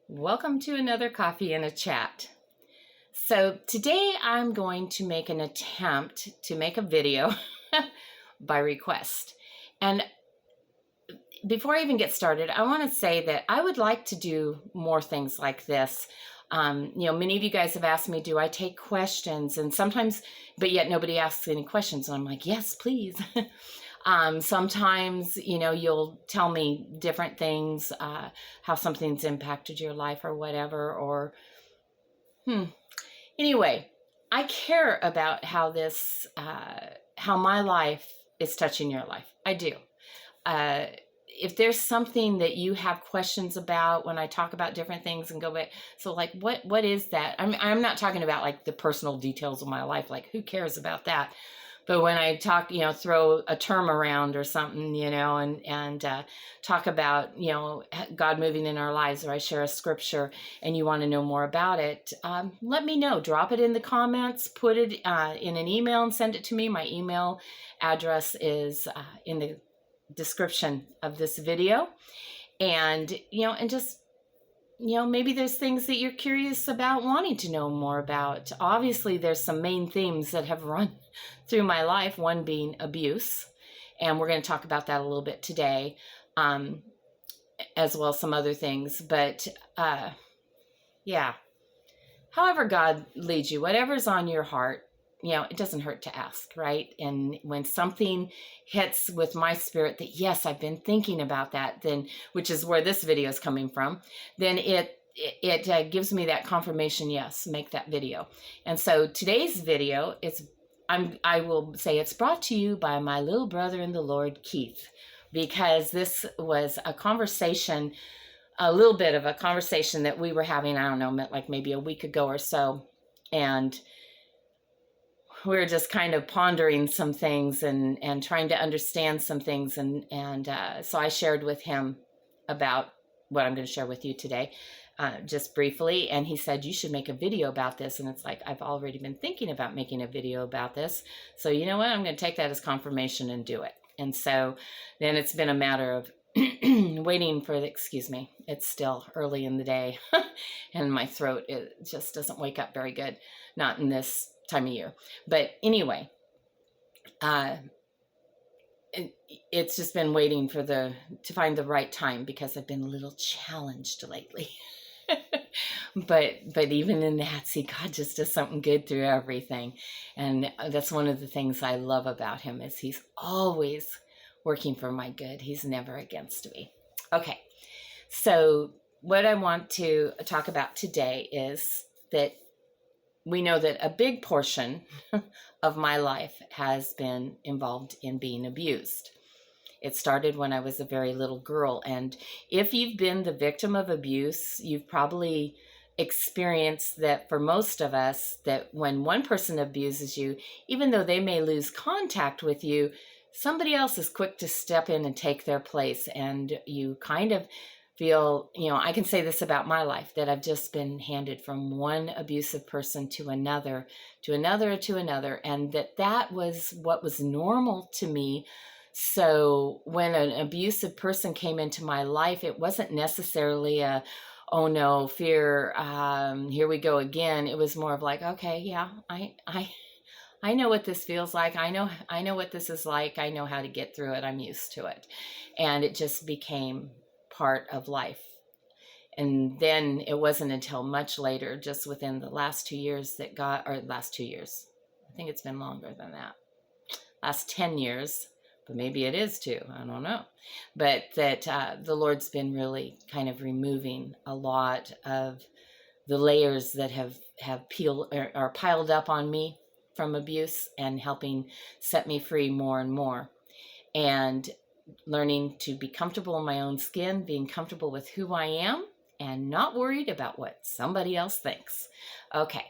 Welcome to another coffee and a chat. So today I'm going to make an attempt to make a video by request. And before I even get started, I want to say that I would like to do more things like this. Many of you guys have asked me, do I take questions? And sometimes, but yet nobody asks any questions. And I'm like, yes, please. Sometimes, you'll tell me different things, how something's impacted your life or whatever, or, Anyway, I care about how how my life is touching your life. I do. If there's something that you have questions about when I talk about different things and go back, so like, what is that? I'm not talking about like the personal details of my life, like who cares about that? But when I talk, throw a term around or something, and talk about, God moving in our lives, or I share a scripture and you want to know more about it, let me know. Drop it in the comments, put it in an email and send it to me. My email address is in the description of this video. And, and just, maybe there's things that you're curious about, wanting to know more about. Obviously, there's some main themes that have run through my life, one being abuse. And we're going to talk about that a little bit today, as well as some other things. But yeah, however God leads you, whatever's on your heart, it doesn't hurt to ask, right? And when something hits with my spirit that, yes, I've been thinking about that, then, which is where this video is coming from, then it gives me that confirmation, yes, make that video. And so today's video I will say it's brought to you by my little brother in the Lord, Keith, because this was a conversation, a little bit of a conversation that we were having, I don't know, like maybe a week ago or so. And we were just kind of pondering some things and trying to understand some things. And so I shared with him about what I'm going to share with you today, just briefly. And he said, you should make a video about this. And it's like, I've already been thinking about making a video about this. So you know what? I'm going to take that as confirmation and do it. And so then it's been a matter of waiting for excuse me, it's still early in the day and my throat, it just doesn't wake up very good. Not in this time of year. But anyway, it's just been waiting for to find the right time, because I've been a little challenged lately. but even in that, see, God just does something good through everything. And that's one of the things I love about him, is he's always working for my good. He's never against me. Okay. So what I want to talk about today is that we know that a big portion of my life has been involved in being abused. It started when I was a very little girl. And if you've been the victim of abuse, you've probably experienced that for most of us, that when one person abuses you, even though they may lose contact with you, somebody else is quick to step in and take their place. And you kind of feel, I can say this about my life, that I've just been handed from one abusive person to another, to another, to another, and that was what was normal to me. So when an abusive person came into my life, it wasn't necessarily a, oh no, fear, here we go again. It was more of like, okay, yeah, I know what this feels like. I know what this is like. I know how to get through it. I'm used to it. And it just became part of life. And then it wasn't until much later, just within the last 2 years, last 2 years, I think it's been longer than that, last 10 years, but maybe it is too, I don't know. But that the Lord's been really kind of removing a lot of the layers that have peeled or piled up on me from abuse, and helping set me free more and more. And learning to be comfortable in my own skin, being comfortable with who I am, and not worried about what somebody else thinks. Okay,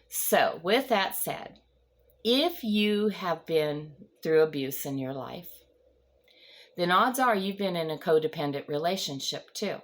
so with that said, if you have been through abuse in your life, then odds are you've been in a codependent relationship too.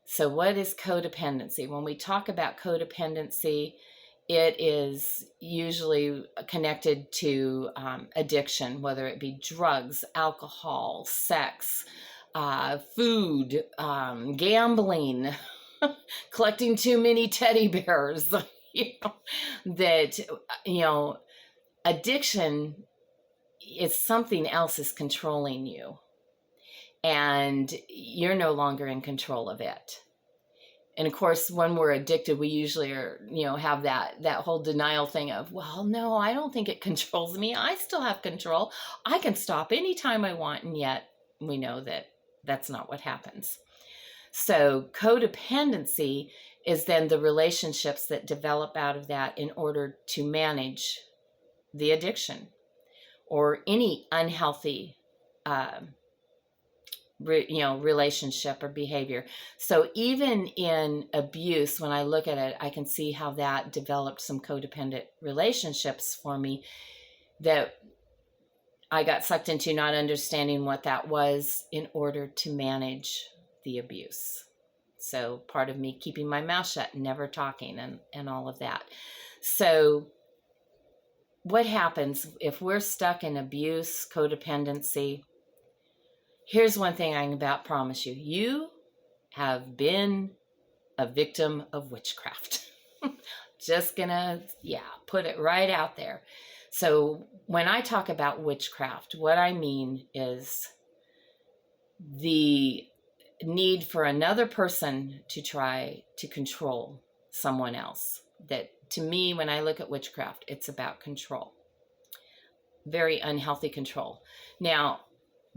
So what is codependency? When we talk about codependency, it is usually connected to addiction, whether it be drugs, alcohol, sex, food, gambling, collecting too many teddy bears, that, addiction is something else is controlling you, and you're no longer in control of it. And of course, when we're addicted, we usually have that whole denial thing of, well, no, I don't think it controls me. I still have control. I can stop anytime I want. And yet we know that that's not what happens. So codependency is then the relationships that develop out of that in order to manage the addiction or any unhealthy relationship or behavior. So even in abuse, when I look at it, I can see how that developed some codependent relationships for me that I got sucked into, not understanding what that was in order to manage the abuse. So part of me keeping my mouth shut, never talking, and all of that. So what happens if we're stuck in abuse, codependency? Here's one thing I can about promise you. You have been a victim of witchcraft. Just gonna, put it right out there. So when I talk about witchcraft, what I mean is the need for another person to try to control someone else. That, to me, when I look at witchcraft, it's about control. Very unhealthy control. Now,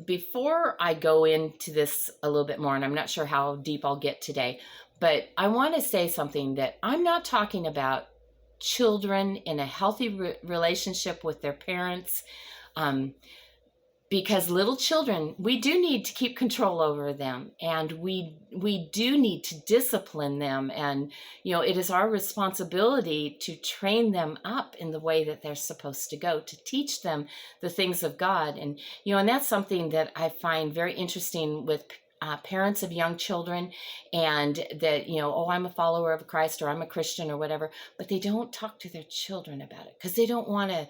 before I go into this a little bit more, and I'm not sure how deep I'll get today, but I want to say something, that I'm not talking about children in a healthy relationship with their parents, because little children, we do need to keep control over them, and we do need to discipline them, and it is our responsibility to train them up in the way that they're supposed to go, to teach them the things of God. And and that's something that I find very interesting with parents of young children, and that I'm a follower of Christ, or I'm a Christian, or whatever, but they don't talk to their children about it because they don't want to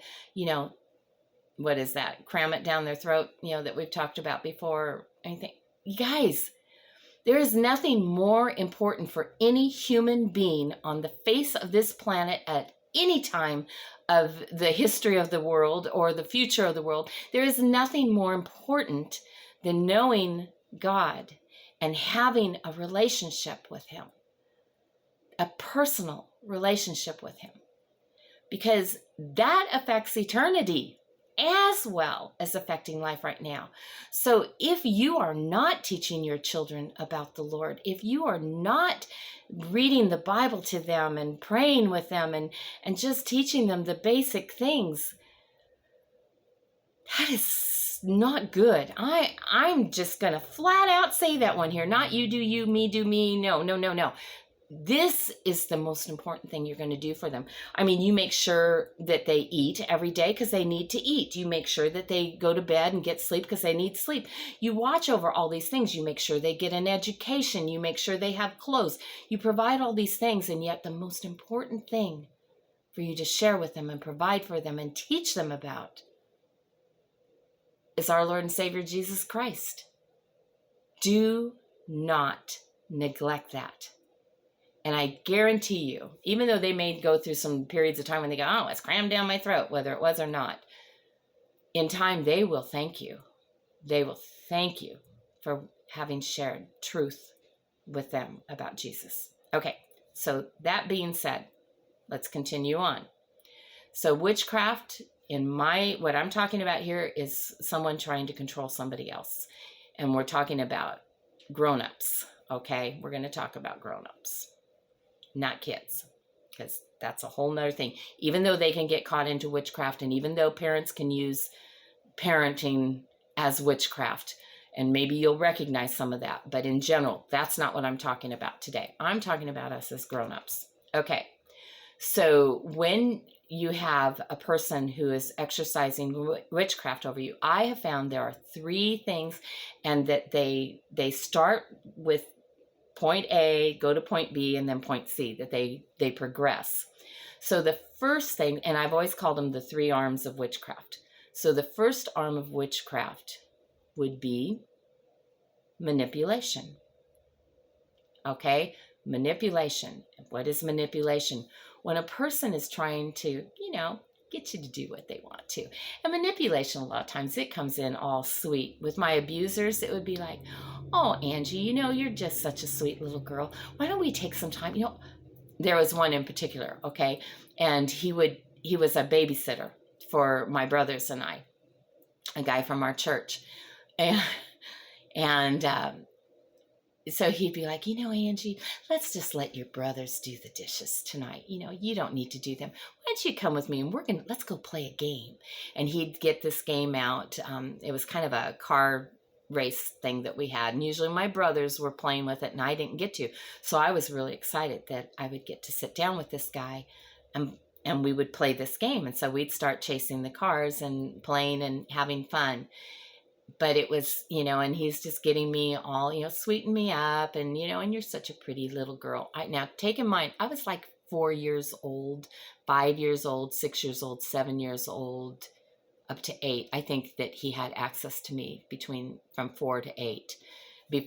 what is that? Cram it down their throat, that we've talked about before, or anything. You guys, there is nothing more important for any human being on the face of this planet at any time of the history of the world or the future of the world. There is nothing more important than knowing God and having a relationship with Him, a personal relationship with Him, because that affects eternity as well as affecting life right now. So if you are not teaching your children about the Lord, if you are not reading the Bible to them and praying with them and just teaching them the basic things, that is not good. I'm just going to flat out say that one here. Not you do you, me do me. No. This is the most important thing you're going to do for them. I mean, you make sure that they eat every day because they need to eat. You make sure that they go to bed and get sleep because they need sleep. You watch over all these things. You make sure they get an education. You make sure they have clothes. You provide all these things, and yet the most important thing for you to share with them and provide for them and teach them about is our Lord and Savior, Jesus Christ. Do not neglect that. And I guarantee you, even though they may go through some periods of time when they go, oh, it's crammed down my throat, whether it was or not, in time, they will thank you. They will thank you for having shared truth with them about Jesus. Okay, so that being said, let's continue on. So witchcraft, what I'm talking about here is someone trying to control somebody else. And we're talking about grown-ups, okay? We're going to talk about grown-ups, not kids, because that's a whole nother thing. Even though they can get caught into witchcraft, and even though parents can use parenting as witchcraft, and maybe you'll recognize some of that, but in general, that's not what I'm talking about today. I'm talking about us as grown-ups. Okay, so when you have a person who is exercising witchcraft over you, I have found there are 3 things, and that they start with point A, go to point B, and then point C, that they progress. So the first thing, and I've always called them the 3 arms of witchcraft. So the first arm of witchcraft would be manipulation. Okay? Manipulation. What is manipulation? When a person is trying to, get you to do what they want to. And manipulation, a lot of times, it comes in all sweet. With my abusers, it would be like, oh, Angie, you're just such a sweet little girl. Why don't we take some time? There was one in particular, okay? And he was a babysitter for my brothers and I, a guy from our church. And so he'd be like, Angie, let's just let your brothers do the dishes tonight. You don't need to do them. Why don't you come with me and let's go play a game. And he'd get this game out. It was kind of a car race thing that we had. And usually my brothers were playing with it and I didn't get to. So I was really excited that I would get to sit down with this guy and we would play this game. And so we'd start chasing the cars and playing and having fun. But it was, and he's just getting me all, sweeten me up and, and you're such a pretty little girl. Now take in mind, I was like 4 years old, 5 years old, 6 years old, 7 years old, up to 8. I think that he had access to me from 4 to 8.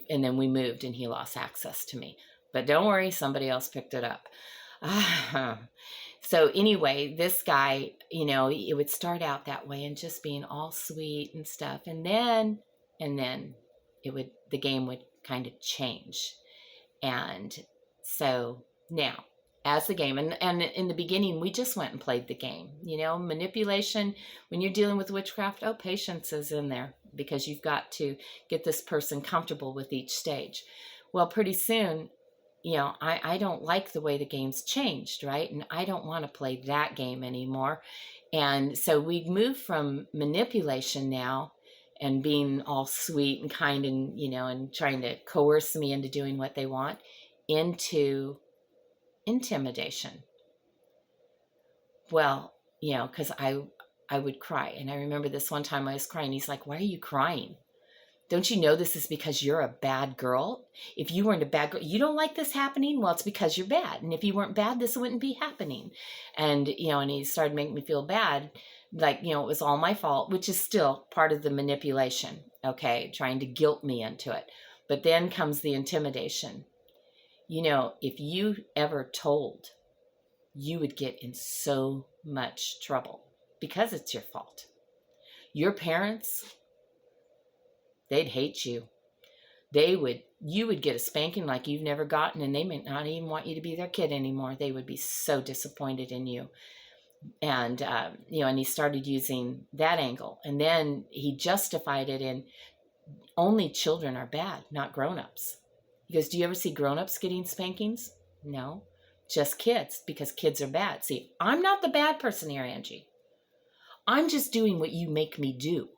And then we moved and he lost access to me. But don't worry, somebody else picked it up. So anyway, this guy, it would start out that way and just being all sweet and stuff. And then the game would kind of change. And so now, as the game, and in the beginning, we just went and played the game. Manipulation, when you're dealing with witchcraft, patience is in there because you've got to get this person comfortable with each stage. Well, pretty soon, I don't like the way the game's changed, right? And I don't want to play that game anymore. And so we moved from manipulation now and being all sweet and kind and, and trying to coerce me into doing what they want into intimidation. Well, because I would cry. And I remember this one time I was crying. He's like, why are you crying? Don't you know this is because you're a bad girl? If you weren't a bad girl, you don't like this happening? Well, it's because you're bad. And if you weren't bad, this wouldn't be happening. And, and he started making me feel bad. Like, it was all my fault, which is still part of the manipulation, okay? Trying to guilt me into it. But then comes the intimidation. If you ever told, you would get in so much trouble because it's your fault. Your parents, they'd hate you. You would get a spanking like you've never gotten, and they may not even want you to be their kid anymore. They would be so disappointed in you. And, and he started using that angle. And then he justified it in only children are bad, not grown-ups. He goes, do you ever see grown-ups getting spankings? No, just kids, because kids are bad. See, I'm not the bad person here, Angie. I'm just doing what you make me do.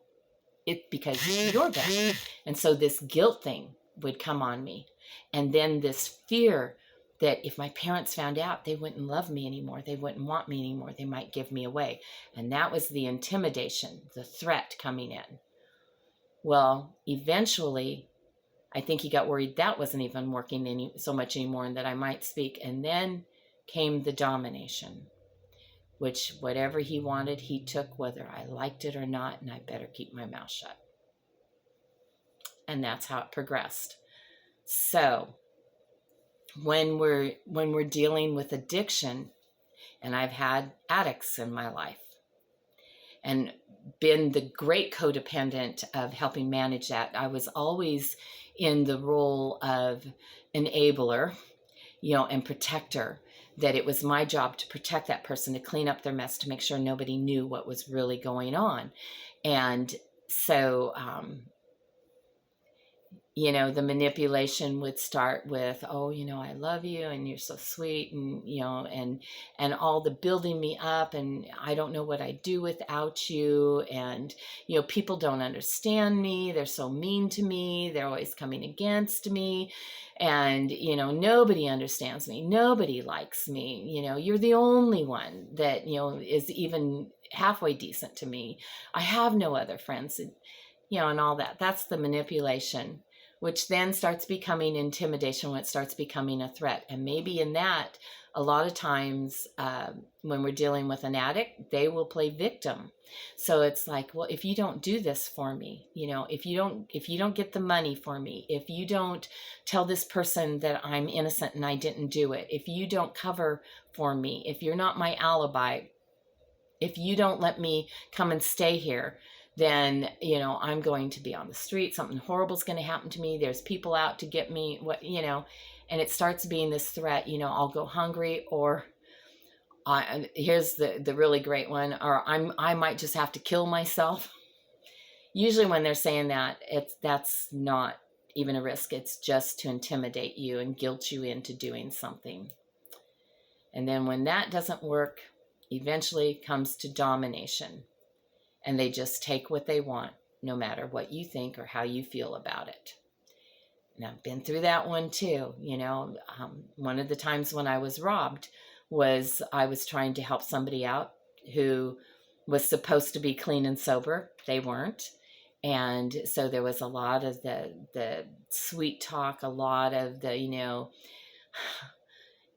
It's because you're bad. And so this guilt thing would come on me. And then this fear that if my parents found out, they wouldn't love me anymore. They wouldn't want me anymore. They might give me away. And that was the intimidation, the threat coming in. Well, eventually, I think he got worried that wasn't even working so much anymore and that I might speak. And then came the domination, which whatever he wanted, he took whether I liked it or not, and I better keep my mouth shut. And that's how it progressed. So when we're dealing with addiction, and I've had addicts in my life and been the great codependent of helping manage that, I was always in the role of enabler, and protector, that it was my job to protect that person, to clean up their mess, to make sure nobody knew what was really going on. And so, the manipulation would start with, I love you and you're so sweet and, and all the building me up and I don't know what I'd do without you. And, people don't understand me. They're so mean to me. They're always coming against me. And, nobody understands me. Nobody likes me. You're the only one that, is even halfway decent to me. I have no other friends, and all that. That's the manipulation. which then starts becoming intimidation when it starts becoming a threat. And maybe in that, a lot of times when we're dealing with an addict, they will play victim. So it's like, well, if you don't do this for me, if you don't get the money for me, if you don't tell this person that I'm innocent and I didn't do it, if you don't cover for me, if you're not my alibi, if you don't let me come and stay here, then, I'm going to be on the street. Something horrible is going to happen to me. There's people out to get me, and it starts being this threat, I'll go hungry, or here's the really great one, or I might just have to kill myself. Usually when they're saying that, that's not even a risk. It's just to intimidate you and guilt you into doing something. And then when that doesn't work, eventually comes to domination. And they just take what they want, no matter what you think or how you feel about it. And I've been through that one too. One of the times when I was robbed was I was trying to help somebody out who was supposed to be clean and sober. They weren't. And so there was a lot of the sweet talk, a lot of the,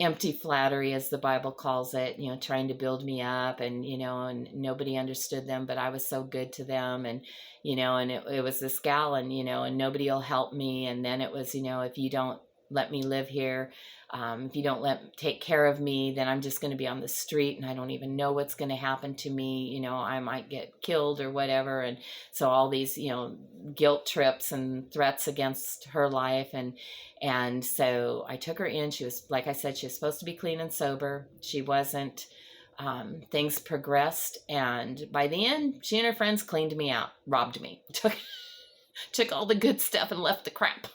empty flattery, as the Bible calls it, trying to build me up, and, and nobody understood them, but I was so good to them. And, and it was this gal, and, and nobody will help me. And then it was, if you don't let me live here, if you don't take care of me, then I'm just going to be on the street and I don't even know what's going to happen to me. I might get killed or whatever. And so all these, guilt trips and threats against her life. And so I took her in. She was, like I said, she was supposed to be clean and sober. She wasn't. Things progressed. And by the end, she and her friends cleaned me out, robbed me, took all the good stuff and left the crap.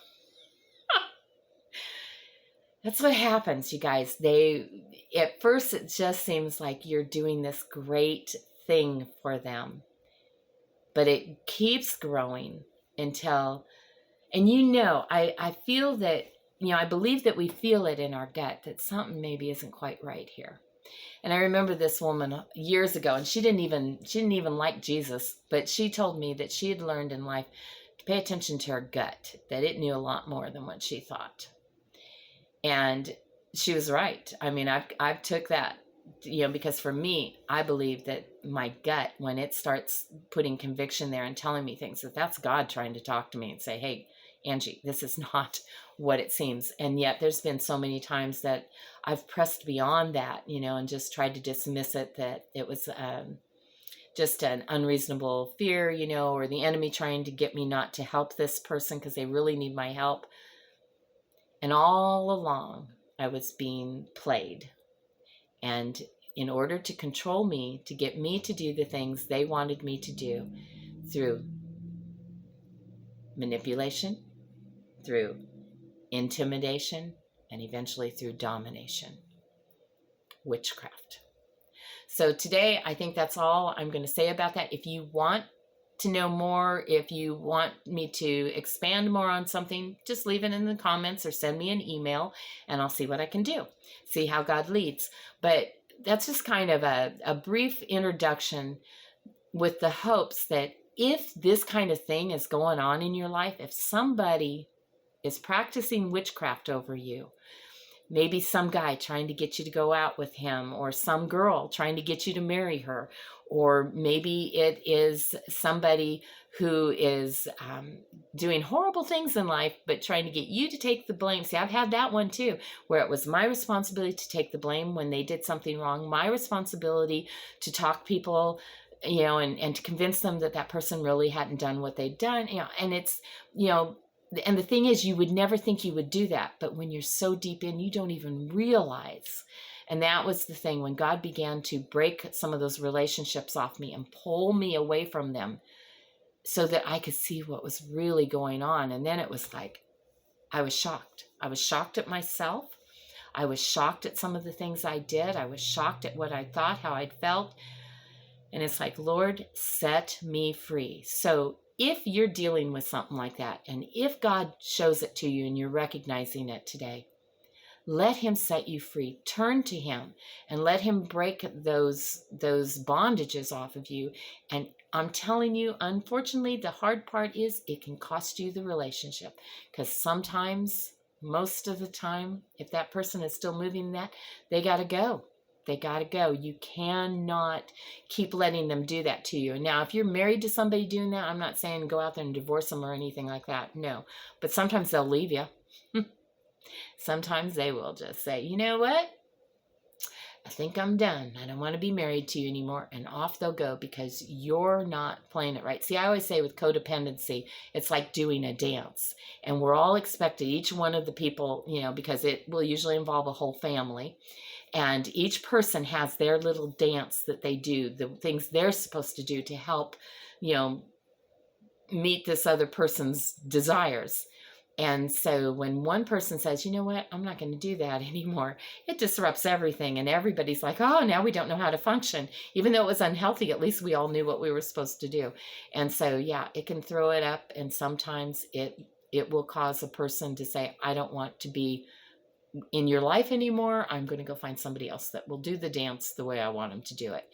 That's what happens, you guys. At first, it just seems like you're doing this great thing for them, but it keeps growing until, and I feel that, I believe that we feel it in our gut that something maybe isn't quite right here. And I remember this woman years ago, and she didn't even like Jesus, but she told me that she had learned in life to pay attention to her gut, that it knew a lot more than what she thought. And she was right. I mean, I've took that, because for me, I believe that my gut, when it starts putting conviction there and telling me things, that's God trying to talk to me and say, hey, Angie, this is not what it seems. And yet there's been so many times that I've pressed beyond that, and just tried to dismiss it, that it was just an unreasonable fear, or the enemy trying to get me not to help this person because they really need my help. And all along, I was being played. And in order to control me, to get me to do the things they wanted me to do, through manipulation, through intimidation, and eventually through domination, witchcraft. So today, I think that's all I'm going to say about that. If you want to know more, if you want me to expand more on something, just leave it in the comments or send me an email and I'll see what I can do, see how God leads. But that's just kind of a brief introduction, with the hopes that if this kind of thing is going on in your life, if somebody is practicing witchcraft over you, maybe some guy trying to get you to go out with him, or some girl trying to get you to marry her, or maybe it is somebody who is doing horrible things in life, but trying to get you to take the blame. See, I've had that one too, where it was my responsibility to take the blame when they did something wrong, my responsibility to talk people, and to convince them that person really hadn't done what they'd done, and it's, and the thing is, you would never think you would do that, but when you're so deep in, you don't even realize. And that was the thing, when God began to break some of those relationships off me and pull me away from them so that I could see what was really going on. And then it was like, I was shocked. I was shocked at myself. I was shocked at some of the things I did. I was shocked at what I thought, how I'd felt. And it's like, Lord, set me free. So if you're dealing with something like that, and if God shows it to you and you're recognizing it today, Let him set you free. Turn to him and let him break those bondages off of you. And I'm telling you, unfortunately, the hard part is it can cost you the relationship, because sometimes, most of the time, if that person is still moving that, they got to go. They got to go. You cannot keep letting them do that to you. And now, if you're married to somebody doing that, I'm not saying go out there and divorce them or anything like that. No. But sometimes they'll leave you. Sometimes they will just say, you know what? I think I'm done. I don't want to be married to you anymore. And off they'll go because you're not playing it right. See, I always say with codependency, it's like doing a dance. And we're all expected, each one of the people, because it will usually involve a whole family. And each person has their little dance that they do, the things they're supposed to do to help, meet this other person's desires. And so when one person says, you know what, I'm not going to do that anymore, it disrupts everything. And everybody's like, oh, now we don't know how to function. Even though it was unhealthy, at least we all knew what we were supposed to do. And so, yeah, it can throw it up. And sometimes it will cause a person to say, I don't want to be in your life anymore. I'm going to go find somebody else that will do the dance the way I want them to do it.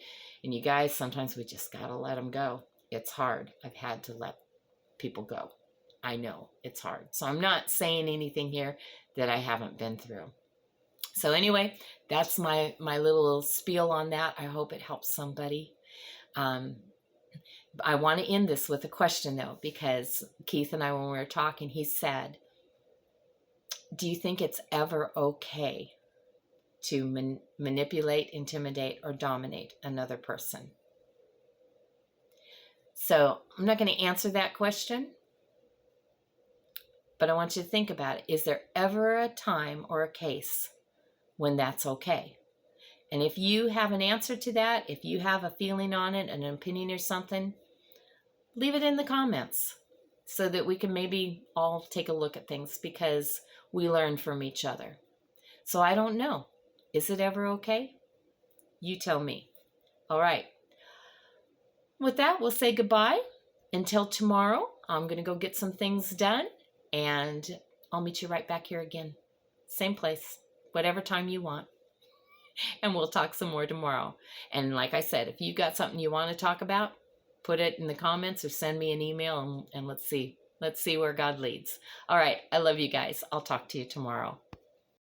And you guys, sometimes we just got to let them go. It's hard. I've had to let people go. I know it's hard. So I'm not saying anything here that I haven't been through. So anyway, that's my little spiel on that. I hope it helps somebody. I want to end this with a question though, because Keith and I, when we were talking, he said, do you think it's ever okay to manipulate, intimidate, or dominate another person? So I'm not going to answer that question, but I want you to think about it. Is there ever a time or a case when that's okay? And if you have an answer to that, if you have a feeling on it, an opinion or something, leave it in the comments so that we can maybe all take a look at things, because we learn from each other. So I don't know. Is it ever okay? You tell me. All right. With that, we'll say goodbye until tomorrow. I'm going to go get some things done. And I'll meet you right back here again. Same place, whatever time you want. And we'll talk some more tomorrow. And like I said, if you've got something you want to talk about, put it in the comments or send me an email and let's see. Let's see where God leads. All right. I love you guys. I'll talk to you tomorrow.